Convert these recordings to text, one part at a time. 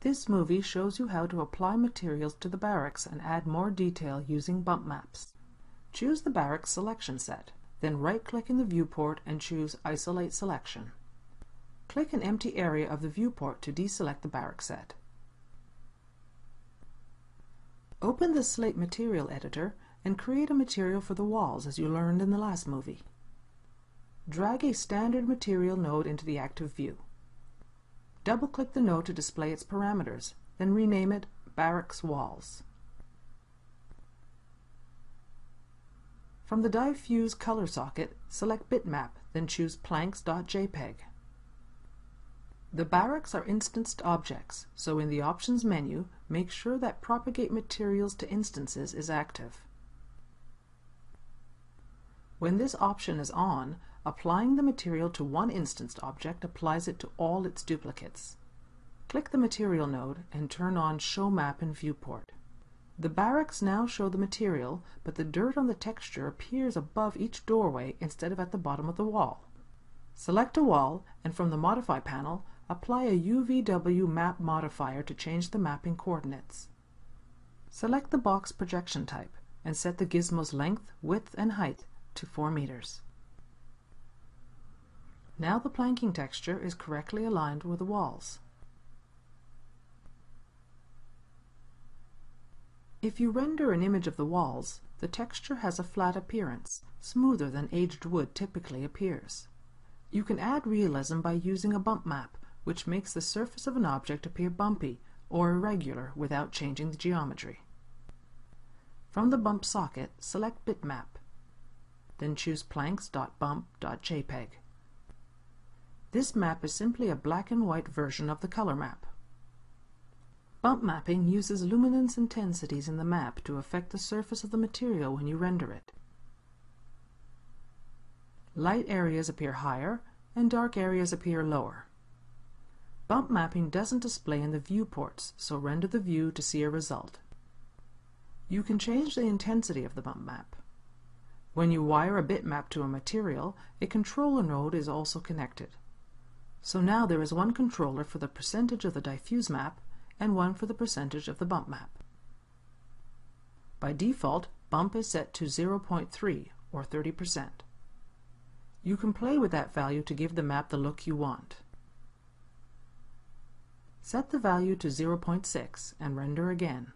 This movie shows you how to apply materials to the barracks and add more detail using bump maps. Choose the barracks selection set, then right-click in the viewport and choose Isolate Selection. Click an empty area of the viewport to deselect the barracks set. Open the Slate Material Editor and create a material for the walls as you learned in the last movie. Drag a standard material node into the active view. Double-click the node to display its parameters, then rename it Barracks Walls. From the Diffuse color socket, select Bitmap, then choose planks.jpg. The barracks are instanced objects, so in the Options menu, make sure that Propagate Materials to Instances is active. When this option is on, applying the material to one instanced object applies it to all its duplicates. Click the Material node and turn on Show Map in Viewport. The barracks now show the material, but the dirt on the texture appears above each doorway instead of at the bottom of the wall. Select a wall, and from the Modify panel, apply a UVW map modifier to change the mapping coordinates. Select the box projection type, and set the gizmo's length, width, and height to 4 meters. Now the planking texture is correctly aligned with the walls. If you render an image of the walls, the texture has a flat appearance, smoother than aged wood typically appears. You can add realism by using a bump map, which makes the surface of an object appear bumpy or irregular without changing the geometry. From the bump socket, select Bitmap, then choose planks.bump.jpg. This map is simply a black and white version of the color map. Bump mapping uses luminance intensities in the map to affect the surface of the material when you render it. Light areas appear higher and dark areas appear lower. Bump mapping doesn't display in the viewports, so render the view to see a result. You can change the intensity of the bump map. When you wire a bitmap to a material, a controller node is also connected. So now there is one controller for the percentage of the diffuse map and one for the percentage of the bump map. By default, bump is set to 0.3 or 30%. You can play with that value to give the map the look you want. Set the value to 0.6 and render again.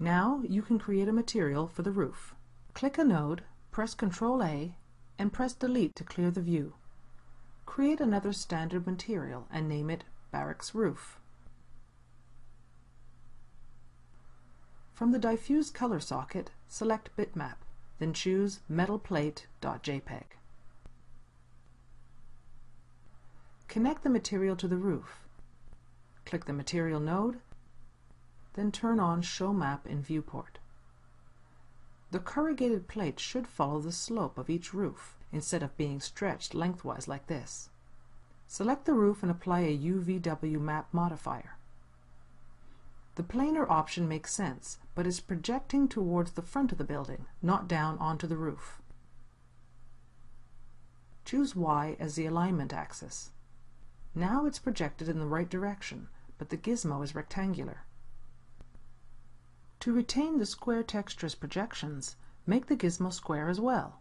Now you can create a material for the roof. Click a node, press Ctrl-A, and press Delete to clear the view. Create another standard material and name it Barracks Roof. From the Diffuse color socket, select Bitmap, then choose metalplate.jpg. Connect the material to the roof. Click the Material node, then turn on Show Map in Viewport. The corrugated plate should follow the slope of each roof, instead of being stretched lengthwise like this. Select the roof and apply a UVW map modifier. The planar option makes sense, but is projecting towards the front of the building, not down onto the roof. Choose Y as the alignment axis. Now it's projected in the right direction, but the gizmo is rectangular. To retain the square texture's projections, make the gizmo square as well.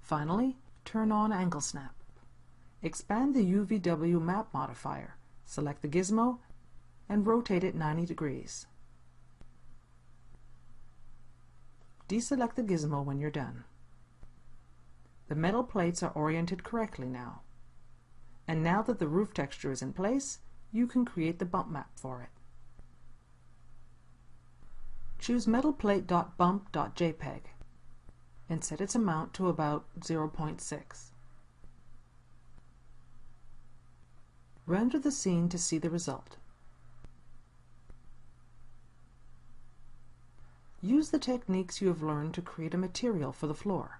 Finally, turn on Angle Snap. Expand the UVW map modifier, select the gizmo, and rotate it 90 degrees. Deselect the gizmo when you're done. The metal plates are oriented correctly now. And now that the roof texture is in place, you can create the bump map for it. Choose metalplate.bump.jpg and set its amount to about 0.6. Render the scene to see the result. Use the techniques you have learned to create a material for the floor.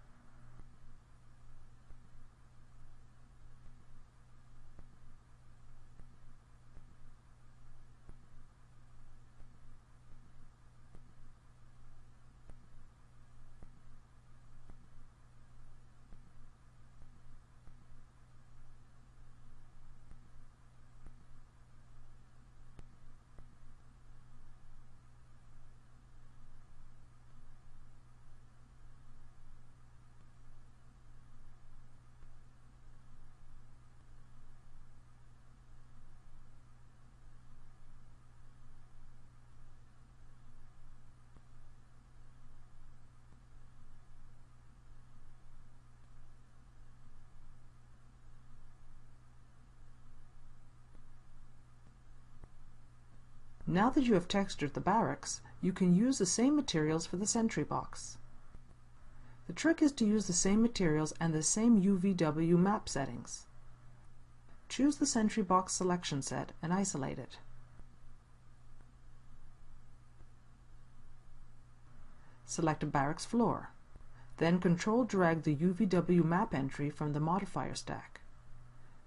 Now that you have textured the barracks, you can use the same materials for the sentry box. The trick is to use the same materials and the same UVW map settings. Choose the sentry box selection set and isolate it. Select a barracks floor. Then Control-drag the UVW map entry from the modifier stack.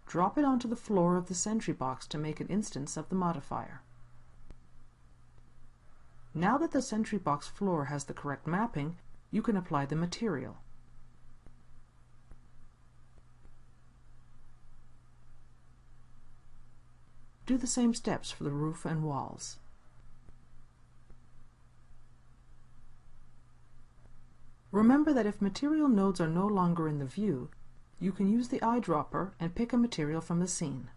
Drop it onto the floor of the sentry box to make an instance of the modifier. Now that the sentry box floor has the correct mapping, you can apply the material. Do the same steps for the roof and walls. Remember that if material nodes are no longer in the view, you can use the eyedropper and pick a material from the scene.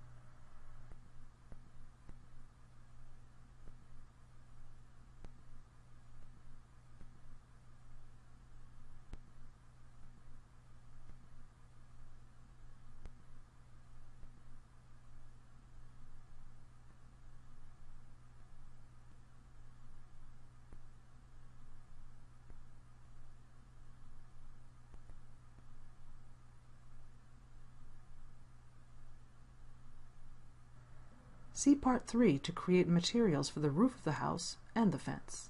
See Part 3 to create materials for the roof of the house and the fence.